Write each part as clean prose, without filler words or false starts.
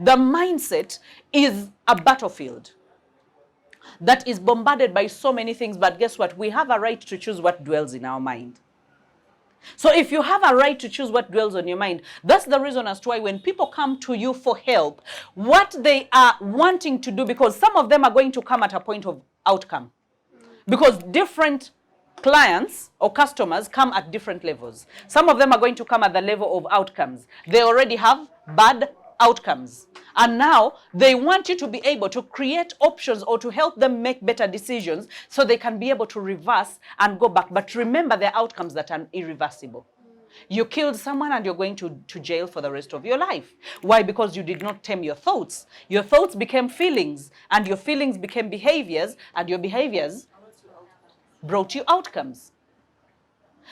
The mindset is a battlefield that is bombarded by so many things, but guess what? We have a right to choose what dwells in our mind. So if you have a right to choose what dwells on your mind, that's the reason as to why when people come to you for help, what they are wanting to do, because some of them are going to come at a point of outcome. Because different clients or customers come at different levels. Some of them are going to come at the level of outcomes. They already have bad outcomes. And now they want you to be able to create options or to help them make better decisions so they can be able to reverse and go back. But remember the outcomes that are irreversible. You killed someone and you're going to jail for the rest of your life. Why? Because you did not tame your thoughts. Your thoughts became feelings, and your feelings became behaviors, and your behaviors brought you outcomes.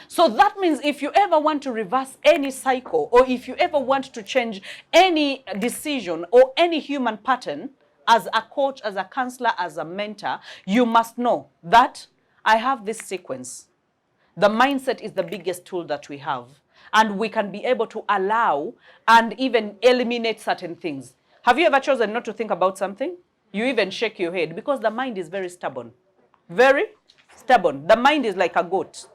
So that means if you ever want to reverse any cycle, or if you ever want to change any decision or any human pattern, as a coach, as a counselor, as a mentor, you must know that I have this sequence. The mindset is the biggest tool that we have, and we can be able to allow and even eliminate certain things. Have you ever chosen not to think about something? You even shake your head because the mind is very stubborn. Very stubborn. The mind is like a goat.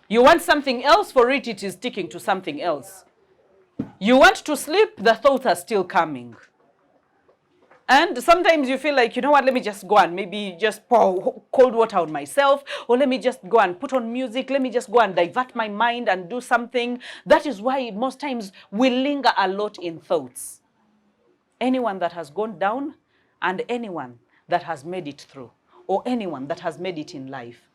You want something else, for it, it is sticking to something else. You want to sleep, the thoughts are still coming. And sometimes you feel like, you know what, let me just go and maybe just pour cold water on myself, or let me just go and put on music, let me just go and divert my mind and do something. That is why most times we linger a lot in thoughts. Anyone that has gone down and anyone that has made it through, or anyone that has made it in life,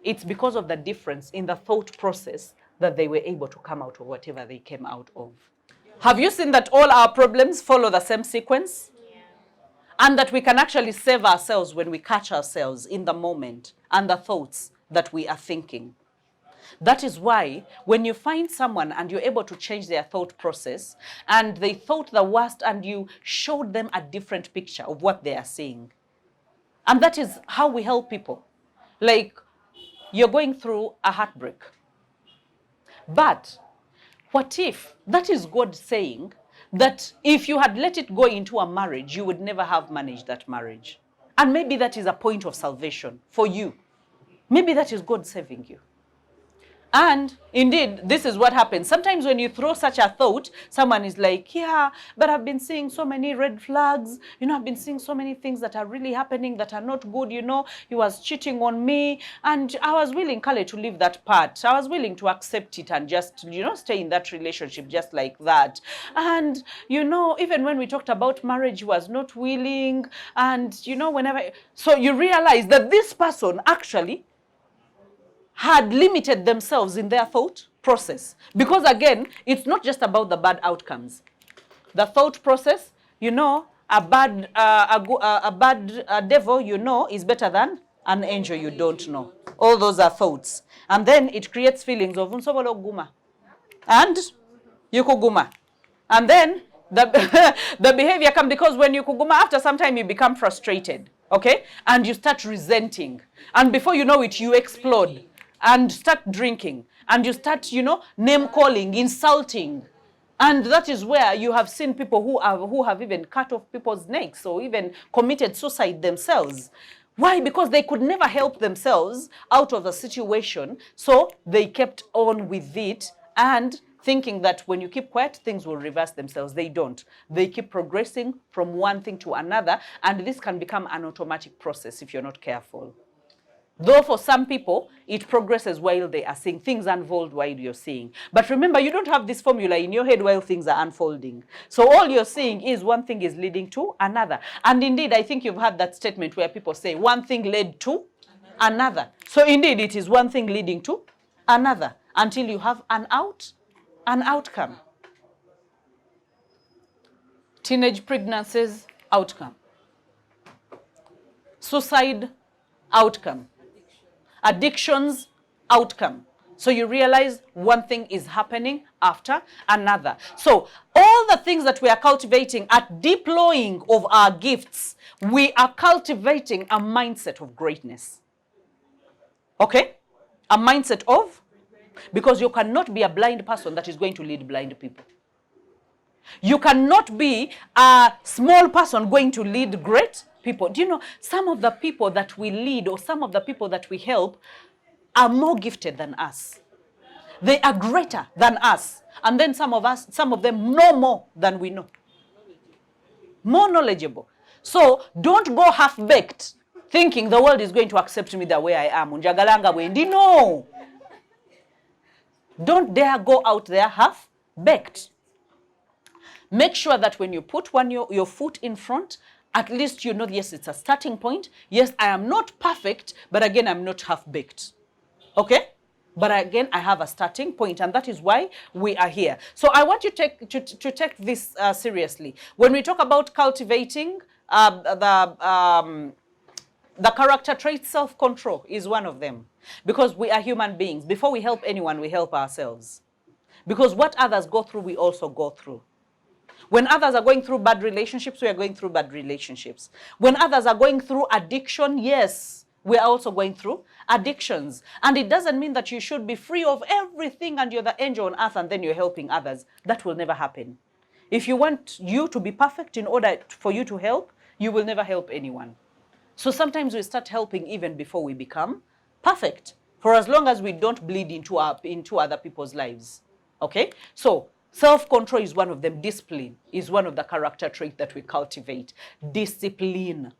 it's because of the difference in the thought process that they were able to come out of whatever they came out of. Have you seen that all our problems follow the same sequence? And that we can actually save ourselves when we catch ourselves in the moment and the thoughts that we are thinking. That is why when you find someone and you're able to change their thought process, and they thought the worst and you showed them a different picture of what they are seeing. And that is how we help people. Like, you're going through a heartbreak. But what if that is God saying that if you had let it go into a marriage, you would never have managed that marriage? And maybe that is a point of salvation for you. Maybe that is God saving you. And indeed, this is what happens. Sometimes when you throw such a thought, someone is like, yeah, but I've been seeing so many red flags. You know, I've been seeing so many things that are really happening that are not good. You know, he was cheating on me. And I was willing, Kale, to leave that part. I was willing to accept it and just, you know, stay in that relationship just like that. And, you know, even when we talked about marriage, he was not willing. And, you know, whenever... So you realize that this person actually had limited themselves in their thought process. Because again, it's not just about the bad outcomes. The thought process, you know, a bad devil, you know, is better than an angel you don't know. All those are thoughts. And then it creates feelings of unsobolo guma and yukuguma. And then the behavior comes, because when you kuguma, after some time you become frustrated, okay? And you start resenting. And before you know it, you explode. And start drinking, and you start, you know, name calling, insulting. And that is where you have seen people who have even cut off people's necks or even committed suicide themselves. Why? Because they could never help themselves out of the situation, so they kept on with it and thinking that when you keep quiet, things will reverse themselves. They don't. They keep progressing from one thing to another, and this can become an automatic process if you're not careful. Though for some people, it progresses while they are seeing. Things unfold while you're seeing. But remember, you don't have this formula in your head while things are unfolding. So all you're seeing is one thing is leading to another. And indeed, I think you've heard that statement where people say one thing led to another. So indeed, it is one thing leading to another until you have an outcome. Teenage pregnancies, outcome. Suicide, outcome. Addictions, outcome. So you realize one thing is happening after another. So all the things that we are cultivating at deploying of our gifts, we are cultivating a mindset of greatness. Okay? A mindset of, because you cannot be a blind person that is going to lead blind people. You cannot be a small person going to lead great people. Do you know, some of the people that we lead or some of the people that we help are more gifted than us. They are greater than us. And then some of them know more than we know. More knowledgeable. So don't go half-baked thinking the world is going to accept me the way I am. Unjagalanga wendi. No. Don't dare go out there half-baked. Make sure that when you put your foot in front, at least you know, yes, it's a starting point. Yes, I am not perfect, but again, I'm not half-baked. Okay? But again, I have a starting point, and that is why we are here. So I want you to take this seriously. When we talk about cultivating the character trait, self-control is one of them. Because we are human beings. Before we help anyone, we help ourselves. Because what others go through, we also go through. When others are going through bad relationships, we are going through bad relationships. When others are going through addiction, yes, we are also going through addictions. And it doesn't mean that you should be free of everything and you're the angel on earth and then you're helping others. That will never happen. If you want you to be perfect in order for you to help, you will never help anyone. So sometimes we start helping even before we become perfect, for as long as we don't bleed into other people's lives. Okay? So self-control is one of them. Discipline is one of the character traits that we cultivate. Discipline.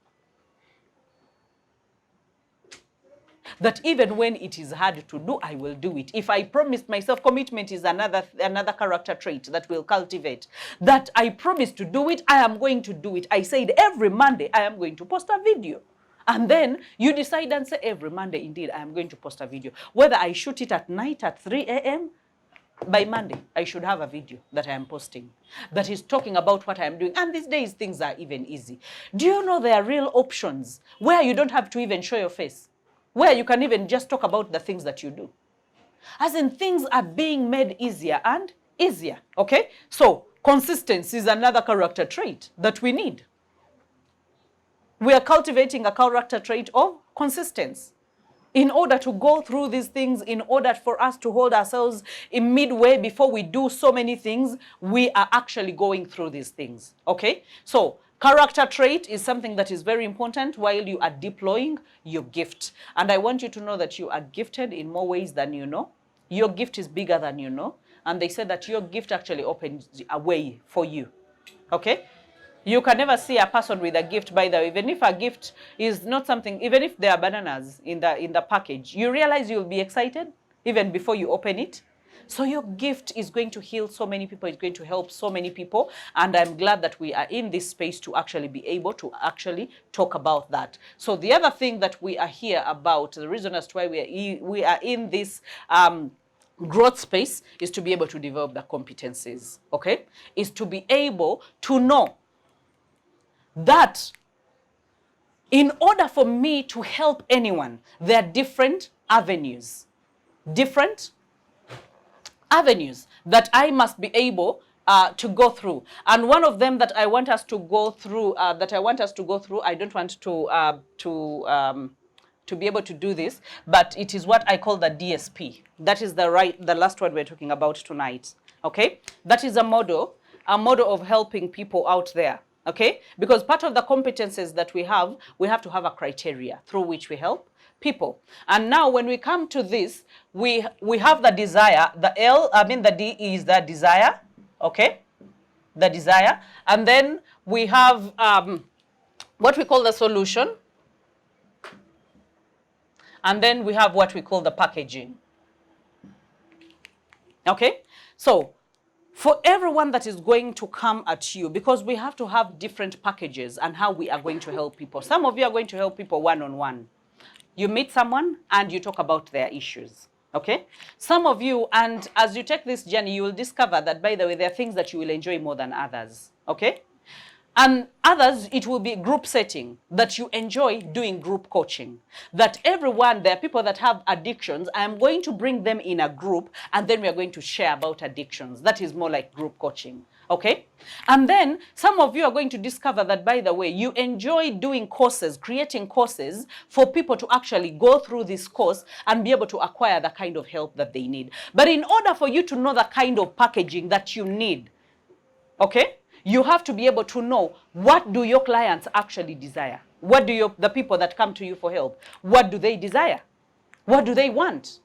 That even when it is hard to do, I will do it. If I promised myself, commitment is another character trait that we'll cultivate. That I promised to do it, I am going to do it. I said every Monday I am going to post a video. And then you decide and say every Monday, indeed, I am going to post a video. Whether I shoot it at night at 3 a.m., by Monday, I should have a video that I am posting that is talking about what I am doing. And these days, things are even easy. Do you know there are real options where you don't have to even show your face? Where you can even just talk about the things that you do. As in, things are being made easier and easier, okay? So, consistency is another character trait that we need. We are cultivating a character trait of consistency. In order to go through these things, in order for us to hold ourselves in midway before we do so many things, we are actually going through these things, okay? So, character trait is something that is very important while you are deploying your gift. And I want you to know that you are gifted in more ways than you know. Your gift is bigger than you know. And they said that your gift actually opens a way for you, okay? You can never see a person with a gift, by the way. Even if a gift is not something, even if there are bananas in the package, you realize you'll be excited even before you open it. So your gift is going to heal so many people, it's going to help so many people. And I'm glad that we are in this space to actually be able to actually talk about that. So the other thing that we are here about, the reason as to why we are in this growth space is to be able to develop the competencies, okay? Is to be able to know that in order for me to help anyone, there are different avenues that I must be able to go through. And one of them that I want us to go through, I don't want to be able to do this, but it is what I call the DSP. That is the last one we're talking about tonight, okay? That is a model of helping people out there. Okay, because part of the competences that we have to have a criteria through which we help people. And now when we come to this, we have the desire, the D is the desire, okay? The desire. And then we have what we call the solution. And then we have what we call the packaging. Okay, so for everyone that is going to come at you, because we have to have different packages and how we are going to help people. Some of you are going to help people one-on-one. You meet someone and you talk about their issues, okay? Some of you, and as you take this journey, you will discover that, by the way, there are things that you will enjoy more than others, okay? And others, it will be group setting, that you enjoy doing group coaching. That everyone, there are people that have addictions, I am going to bring them in a group, and then we are going to share about addictions. That is more like group coaching, okay? And then some of you are going to discover that, by the way, you enjoy doing courses, creating courses for people to actually go through this course and be able to acquire the kind of help that they need. But in order for you to know the kind of packaging that you need, Okay? You have to be able to know, what do your clients actually desire? What do the people that come to you for help, what do they desire? What do they want?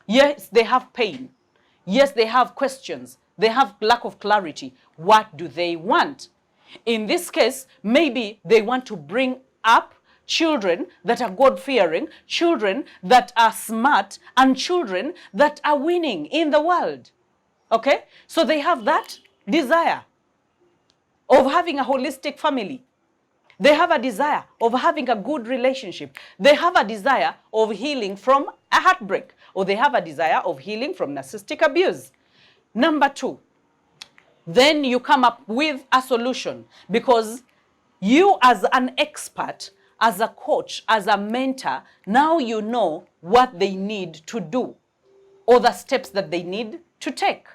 Yes, they have pain. Yes, they have questions. They have lack of clarity. What do they want? In this case, maybe they want to bring up children that are God-fearing, children that are smart, and children that are winning in the world. Okay? So they have that desire of having a holistic family. They have a desire of having a good relationship. They have a desire of healing from a heartbreak, or they have a desire of healing from narcissistic abuse. Number two, then you come up with a solution, because you as an expert, as a coach, as a mentor, now you know what they need to do or the steps that they need to take.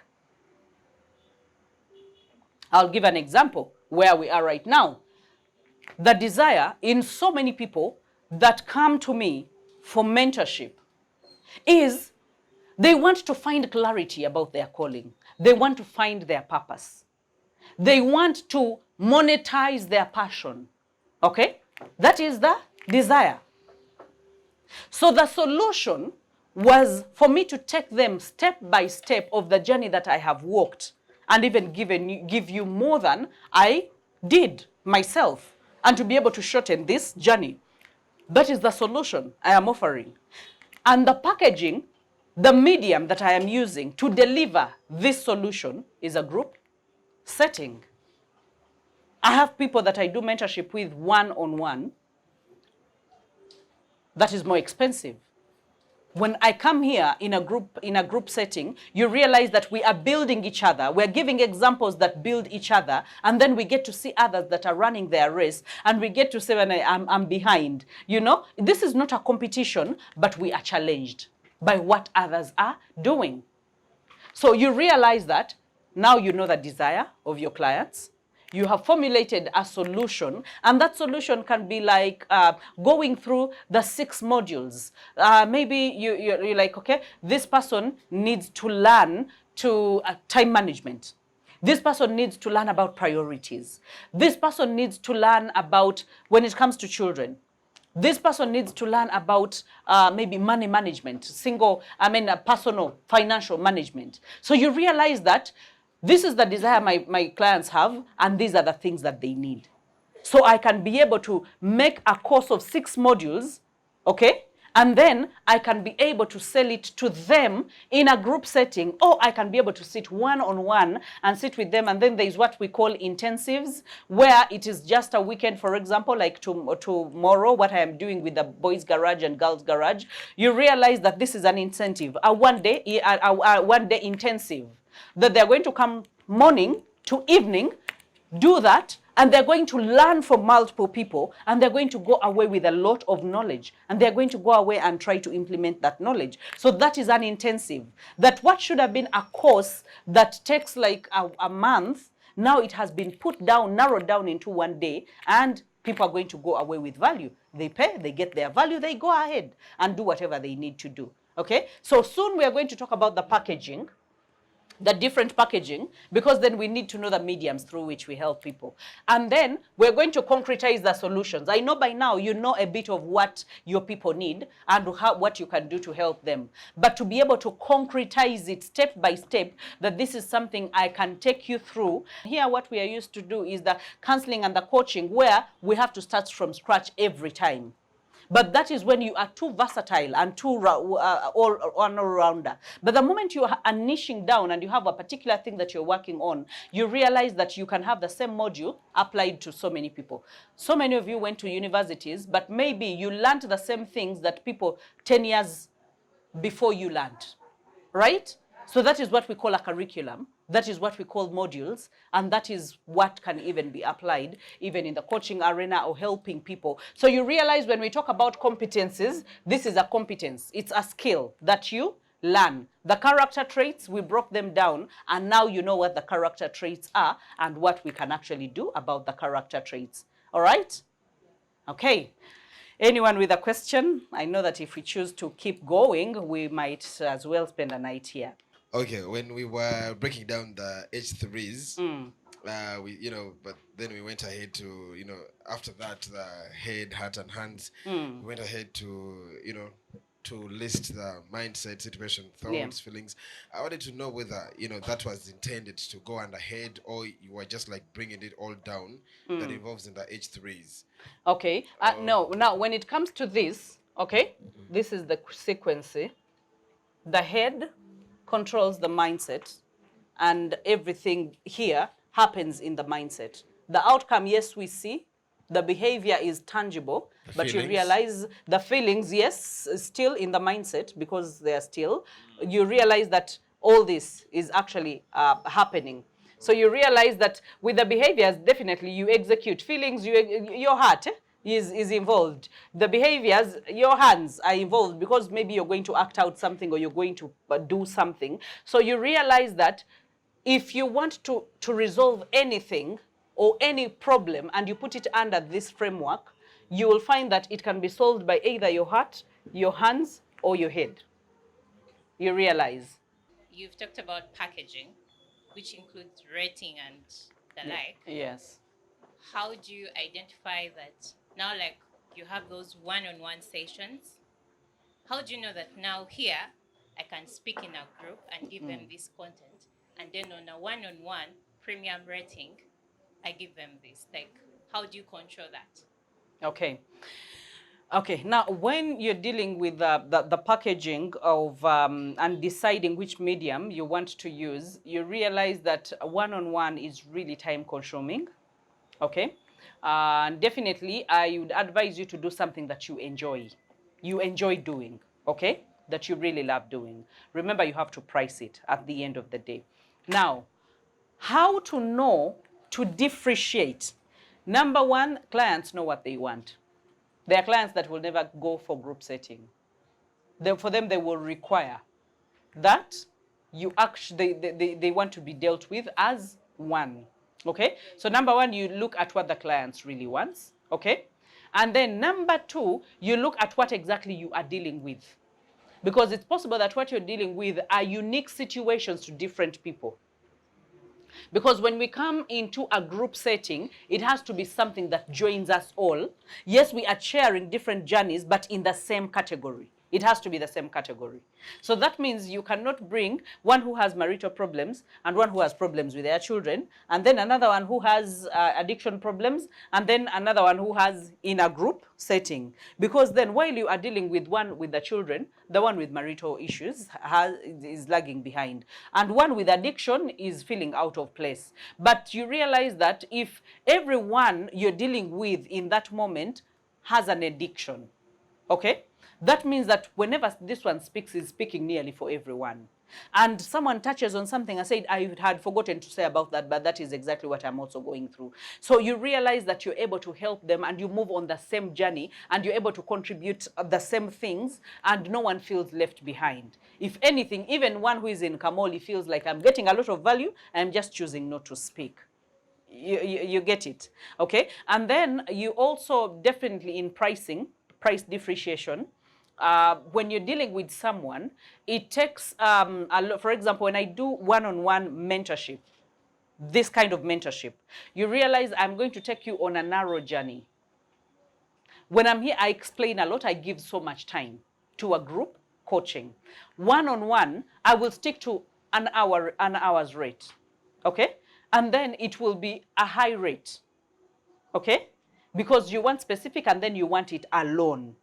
I'll give an example where we are right now. The desire in so many people that come to me for mentorship is they want to find clarity about their calling. They want to find their purpose. They want to monetize their passion. Okay? That is the desire. So the solution was for me to take them step by step of the journey that I have walked, and even give you more than I did myself, and to be able to shorten this journey. That is the solution I am offering. And the packaging, the medium that I am using to deliver this solution is a group setting. I have people that I do mentorship with one-on-one. That is more expensive. When I come here in a group setting, you realize that we are building each other. We're giving examples that build each other, and then we get to see others that are running their race, and we get to say, when I'm behind. You know, this is not a competition, but we are challenged by what others are doing. So you realize that now you know the desire of your clients. You have formulated a solution, and that solution can be like going through the 6 modules. Maybe you're like, okay, this person needs to learn to time management. This person needs to learn about priorities. This person needs to learn about when it comes to children. This person needs to learn about maybe money management, personal financial management. So you realize that this is the desire my clients have, and these are the things that they need. So I can be able to make a course of 6 modules, okay? And then I can be able to sell it to them in a group setting, or I can be able to sit one-on-one and sit with them. And then there's what we call intensives, where it is just a weekend, for example, like tomorrow, what I am doing with the boys' garage and girls' garage. You realize that this is an incentive, a one-day intensive, that they're going to come morning to evening, do that, and they're going to learn from multiple people, and they're going to go away with a lot of knowledge, and they're going to go away and try to implement that knowledge. So that is an intensive. That what should have been a course that takes like a month, now it has been put down, narrowed down into one day, and people are going to go away with value. They pay, they get their value, they go ahead and do whatever they need to do. Okay? So soon we are going to talk about the packaging, the different packaging, because then we need to know the mediums through which we help people. And then we're going to concretize the solutions. I know by now you know a bit of what your people need and what you can do to help them. But to be able to concretize it step by step, that this is something I can take you through. Here what we are used to do is the counseling and the coaching, where we have to start from scratch every time. But that is when you are too versatile and too all-rounder. But the moment you are niching down and you have a particular thing that you're working on, you realize that you can have the same module applied to so many people. So many of you went to universities, but maybe you learned the same things that people 10 years before you learned, right? So that is what we call a curriculum. That is what we call modules, and that is what can even be applied even in the coaching arena or helping people. So you realize when we talk about competencies, this is a competence. It's a skill that you learn. The character traits, we broke them down, and now you know what the character traits are and what we can actually do about the character traits. All right? Okay. Anyone with a question? I know that if we choose to keep going, we might as well spend a night here. Okay, when we were breaking down the H3s, Mm. but then we went ahead to, after that, the head, heart, and hands, Mm. we went ahead to, to list the mindset, situation, Yeah. thoughts, feelings. I wanted to know whether, that was intended to go on ahead, or you were just like bringing it all down that involves in the H3s. Okay. No, now when it comes to this, okay, this is the sequence. The head controls the mindset, and everything here happens in the mindset. The outcome, yes, we see. The behavior is tangible, The but you feelings. realize the feelings, yes, still in the mindset because they are still. You realize that all this is actually happening. So you realize that with the behaviors, definitely you execute feelings, your heart is involved. The behaviors, your hands are involved because maybe you're going to act out something or you're going to do something. So you realize that if you want to resolve anything or any problem and you put it under this framework, you will find that it can be solved by either your heart, your hands, or your head. You realize. You've talked about packaging, which includes rating and the Yeah. like. Yes. How do you identify that now, like you have those one-on-one sessions? How do you know that now here I can speak in a group and give them this content, and then on a one-on-one premium rating, I give them this? Like, how do you control that? Okay. Okay, now when you're dealing with the packaging of and deciding which medium you want to use, you realize that one-on-one is really time consuming. Okay, and definitely I would advise you to do something that you enjoy doing. Okay, that you really love doing. Remember, you have to price it at the end of the day. Now, how to know to differentiate? Number one, clients know what they want. There are clients that will never go for group setting. For them, they will require that you actually they want to be dealt with as one. Okay, so number one, you look at what the clients really wants. Okay, and then number two, you look at what exactly you are dealing with, because it's possible that what you're dealing with are unique situations to different people. Because when we come into a group setting, it has to be something that joins us all. Yes, we are sharing different journeys, but in the same category. It has to be the same category. So that means you cannot bring one who has marital problems and one who has problems with their children, and then another one who has addiction problems, and then another one who has in a group setting. Because then while you are dealing with one with the children, the one with marital issues is lagging behind. And one with addiction is feeling out of place. But you realize that if everyone you're dealing with in that moment has an addiction, okay? That means that whenever this one speaks, he's speaking nearly for everyone. And someone touches on something, I said, I had forgotten to say about that, but that is exactly what I'm also going through. So you realize that you're able to help them and you move on the same journey and you're able to contribute the same things and no one feels left behind. If anything, even one who is in Kamoli feels like I'm getting a lot of value, I'm just choosing not to speak. You get it, okay? And then you also definitely in price differentiation, when you're dealing with someone, it takes a lot. For example, when I do one-on-one mentorship, this kind of mentorship, you realize I'm going to take you on a narrow journey. When I'm here, I explain a lot. I give so much time to a group coaching. One-on-one, I will stick to an hour's rate, okay? And then it will be a high rate, okay? Because you want specific and then you want it alone.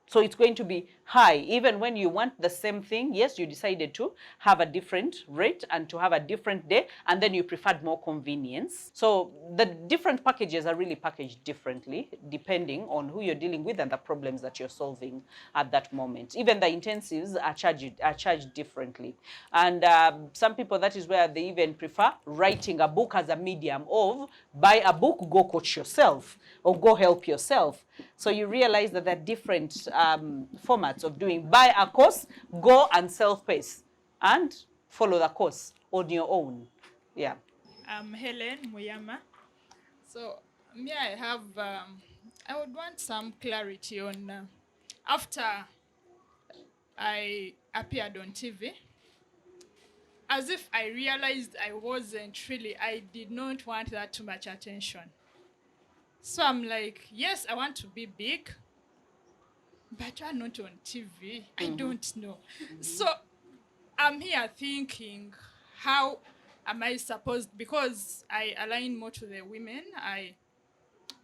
So it's going to be high. Even when you want the same thing, yes, you decided to have a different rate and to have a different day, and then you preferred more convenience. So the different packages are really packaged differently, depending on who you're dealing with and the problems that you're solving at that moment. Even the intensives are charged differently. And some people, that is where they even prefer writing a book as a medium of buy a book, go coach yourself, or go help yourself. So you realize that there are different formats of doing buy a course, go and self-pace, and follow the course on your own. Yeah. I'm Helen Muyama. So, me, I would want some clarity on after I appeared on TV. as if I realized I did not want that too much attention. So I'm like, yes, I want to be big, but I'm not on TV. I don't know. So I'm here thinking, how am I supposed, because I align more to the women, I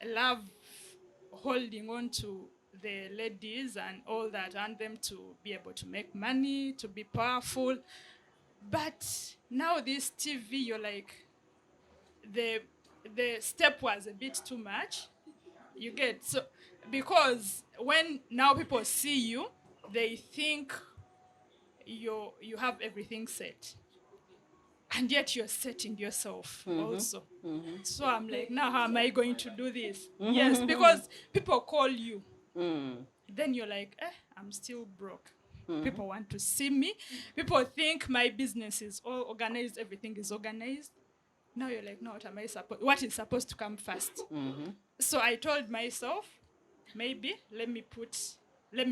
love holding on to the ladies and all that. I want them to be able to make money, to be powerful. But now this TV, you're like, the step was a bit too much. You get, so because when now people see you, they think you have everything set, and yet you're setting yourself also. So I'm like, now how am I going to do this? Yes, because people call you, then you're like, I'm still broke. People want to see me. People think my business is all organized, everything is organized. Now you're like, no, what is supposed to come first? So I told myself, maybe let me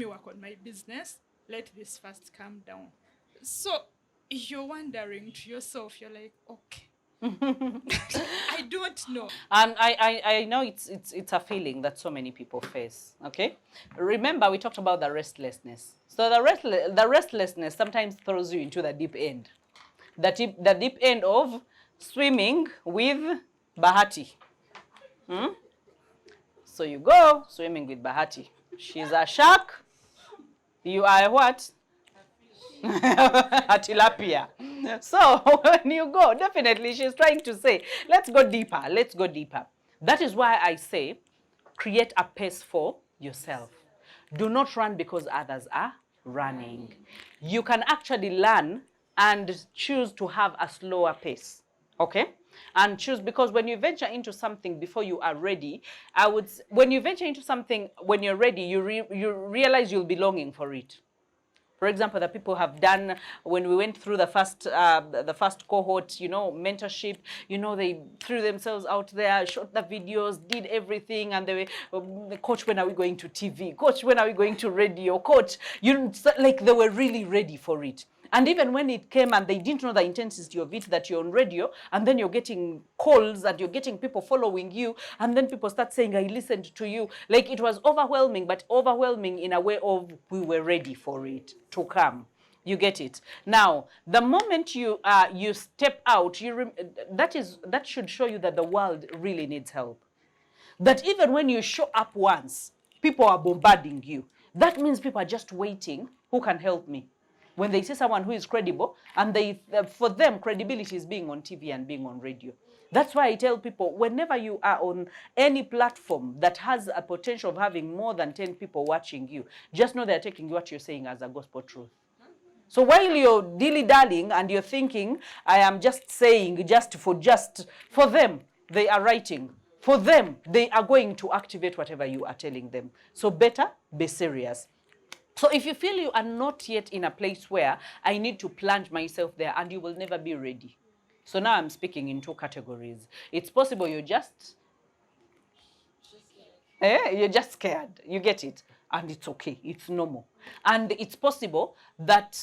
work on my business, let this first calm down. So you're wondering to yourself, you're like, okay. I don't know. And I know it's a feeling that so many people face, okay? Remember, we talked about the restlessness. So the restlessness sometimes throws you into the deep end. The deep end of swimming with Bahati. So you go swimming with Bahati. She's a shark. You are a what? A tilapia. So when you go, definitely she's trying to say, let's go deeper, let's go deeper. That is why I say, create a pace for yourself. Do not run because others are running. You can actually learn and choose to have a slower pace, okay? And choose, because when you venture into something before you are ready, when you venture into something when you're ready, you realize you'll be longing for it. For example, the people have done, when we went through the first cohort, mentorship, they threw themselves out there, shot the videos, did everything, and they were, coach, when are we going to TV? Coach, when are we going to radio? Coach, like they were really ready for it. And even when it came and they didn't know the intensity of it, that you're on radio, and then you're getting calls and you're getting people following you, and then people start saying, I listened to you. Like, it was overwhelming, but overwhelming in a way of we were ready for it to come. You get it? Now, the moment you step out, that should show you that the world really needs help. That even when you show up once, people are bombarding you. That means people are just waiting, who can help me? When they see someone who is credible, and for them, credibility is being on TV and being on radio. That's why I tell people, whenever you are on any platform that has a potential of having more than 10 people watching you, just know they're taking what you're saying as a gospel truth. So while you're dilly-dallying and you're thinking, I am just saying just for them, they are writing. For them, they are going to activate whatever you are telling them. So better be serious. So if you feel you are not yet in a place where I need to plunge myself there, and you will never be ready. So now I'm speaking in two categories. It's possible you're just scared. You get it? And it's okay. It's normal. And it's possible that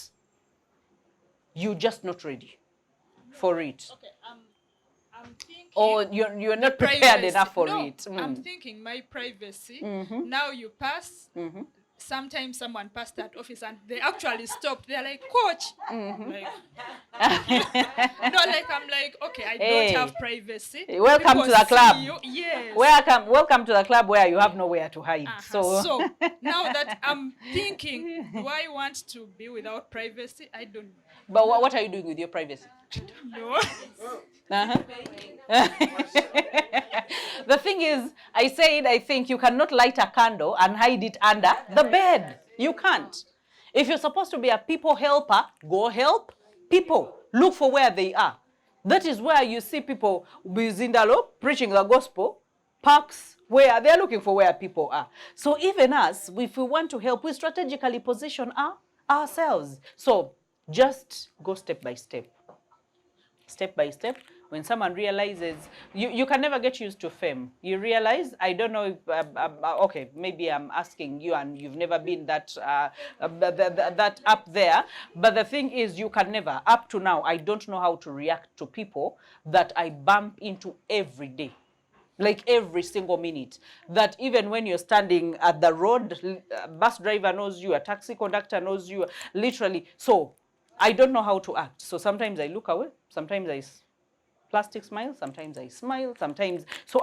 you're just not ready for it. Okay, I'm thinking, or you're not prepared enough for it. I'm thinking my privacy. Now you pass. Sometimes someone passed that office and they actually stopped. They're like, coach. Like, no, like, I'm like, okay, I don't have privacy. Welcome People to the club. Yes. Welcome to the club where you have nowhere to hide. So now that I'm thinking, do I want to be without privacy? I don't know. But what are you doing with your privacy? No. The thing is, I think you cannot light a candle and hide it under the bed. You can't. If you're supposed to be a people helper, go help people. Look for where they are. That is where you see people bizindalo preaching the gospel, parks where they're looking for where people are. So even us, if we want to help, we strategically position ourselves. So just go step by step. Step by step. when someone realizes, you can never get used to fame. You realize, I don't know if, okay, maybe I'm asking you and you've never been that, that up there. But the thing is, you can never, up to now, I don't know how to react to people that I bump into every day. Like every single minute, that even when you're standing at the road, a bus driver knows you, a taxi conductor knows you, literally. So I don't know how to act. So sometimes I look away, sometimes I plastic smile, sometimes I smile, sometimes. So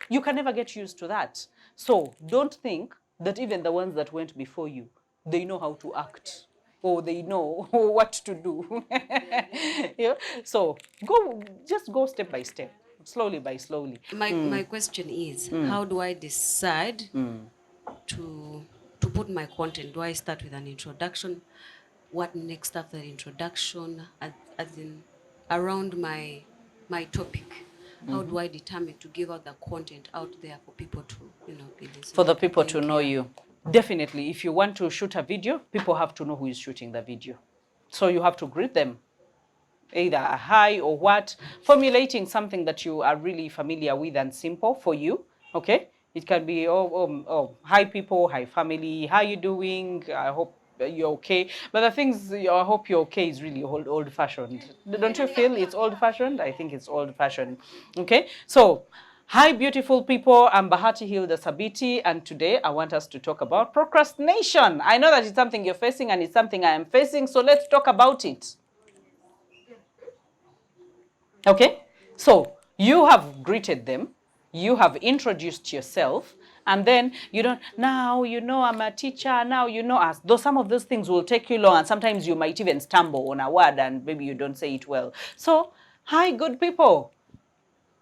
you can never get used to that. So don't think that even the ones that went before you, they know how to act or they know what to do. Yeah? So just go step by step. Slowly by slowly. My question is, how do I decide to put my content? Do I start with an introduction? What next after the introduction? As in around my topic. How do I determine to give out the content out there for people to, be listening? For the people to know you. Definitely, if you want to shoot a video, people have to know who is shooting the video. So you have to greet them, either a hi or what, formulating something that you are really familiar with and simple for you, okay? It can be, hi people, hi family, how you doing? I hope you're okay. But the things, I hope you're okay is really old-fashioned. Don't you feel it's old-fashioned? I think it's old-fashioned, okay? So, hi beautiful people, I'm Bahati Hilda Sabiti, and today I want us to talk about procrastination. I know that it's something you're facing and it's something I am facing, so let's talk about it. Okay, so you have greeted them, you have introduced yourself, and then now I'm a teacher, now us. Though some of those things will take you long, and sometimes you might even stumble on a word and maybe you don't say it well. So, hi, good people.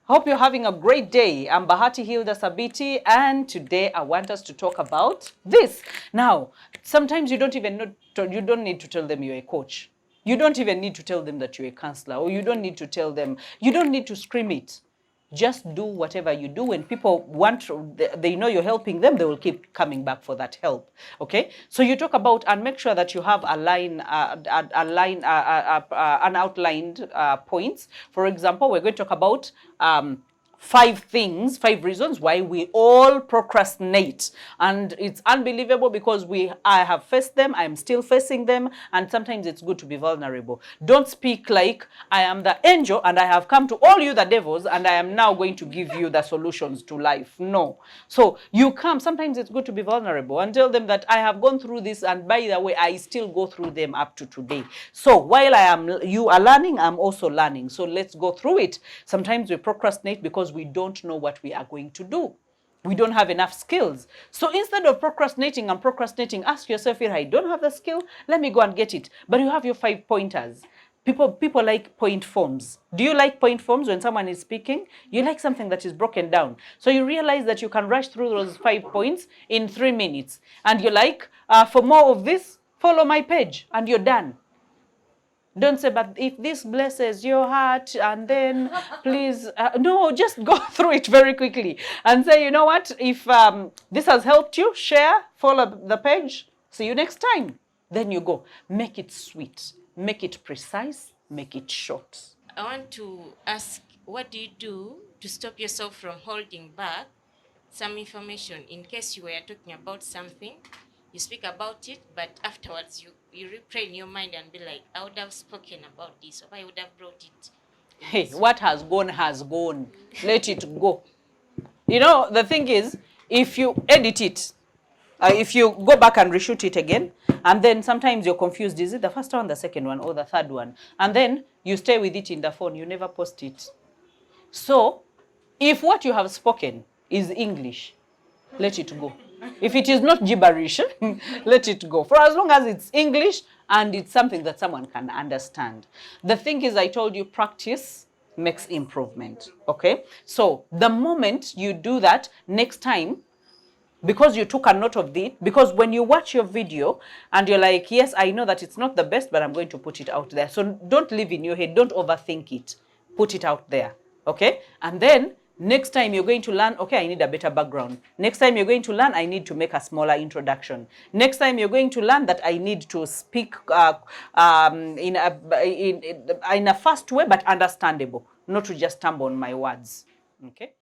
Hope you're having a great day. I'm Bahati Hilda Sabiti, and today I want us to talk about this. Now, sometimes you don't need to tell them you're a coach. You don't even need to tell them that you're a counselor, or you don't need to tell them, you don't need to scream it. Just do whatever you do. When people they know you're helping them, they will keep coming back for that help. Okay? So you talk about, and make sure that you have an outlined points. For example, we're going to talk about 5 reasons why we all procrastinate. And it's unbelievable because I have faced them, I'm still facing them, and sometimes it's good to be vulnerable. Don't speak like I am the angel and I have come to all you the devils and I am now going to give you the solutions to life. No. So you come, sometimes it's good to be vulnerable and tell them that I have gone through this, and by the way, I still go through them up to today. So while you are learning, I'm also learning. So let's go through it. Sometimes we procrastinate because we don't know what we are going to do. We don't have enough skills. So instead of procrastinating, ask yourself, if I don't have the skill, let me go and get it. But you have your 5 pointers. People like point forms. Do you like point forms when someone is speaking? You like something that is broken down. So you realize that you can rush through those 5 points in 3 minutes. And you're like, for more of this, follow my page, and you're done. Don't say, but if this blesses your heart, and then please, no, just go through it very quickly and say, you know what, if this has helped you, share, follow the page, see you next time. Then you go. Make it sweet, make it precise, make it short. I want to ask, what do you do to stop yourself from holding back some information in case you were talking about something? You speak about it, but afterwards you replay in your mind and be like, I would have spoken about this, or I would have brought it. Hey, what has gone. Let it go. The thing is, if you edit it, if you go back and reshoot it again, and then sometimes you're confused, is it the first one, the second one, or the third one? And then you stay with it in the phone, you never post it. So, if what you have spoken is English, let it go. If it is not gibberish, let it go. For as long as it's English and it's something that someone can understand. The thing is, I told you, practice makes improvement, okay? So the moment you do that, next time, because you took a note of it, because when you watch your video and you're like, yes, I know that it's not the best, but I'm going to put it out there. So don't live in your head, don't overthink it. Put it out there, okay? And then Next time you're going to learn, okay, I need a better background. Next time you're going to learn, I need to make a smaller introduction. Next time you're going to learn that I need to speak in a fast way but understandable, not to just stumble on my words. Okay.